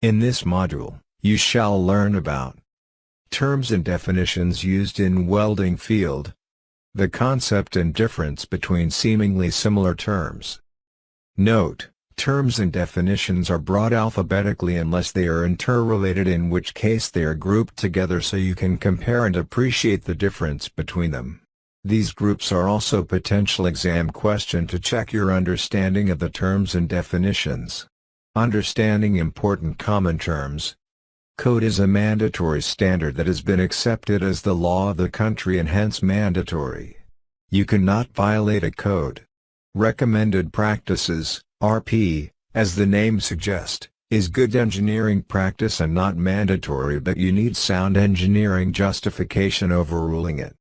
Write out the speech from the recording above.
In this module, you shall learn about terms and definitions used in welding field, the concept and difference between seemingly similar terms. Note: terms and definitions are brought alphabetically unless they are interrelated, in which case they are grouped together so you can compare and appreciate the difference between them. These groups are also potential exam question to check your understanding of the terms and definitions. Understanding important common terms. Code is a mandatory standard that has been accepted as the law of the country and hence mandatory. You cannot violate a code. Recommended practices, RP, as the name suggests, is good engineering practice and not mandatory, but you need sound engineering justification overruling it.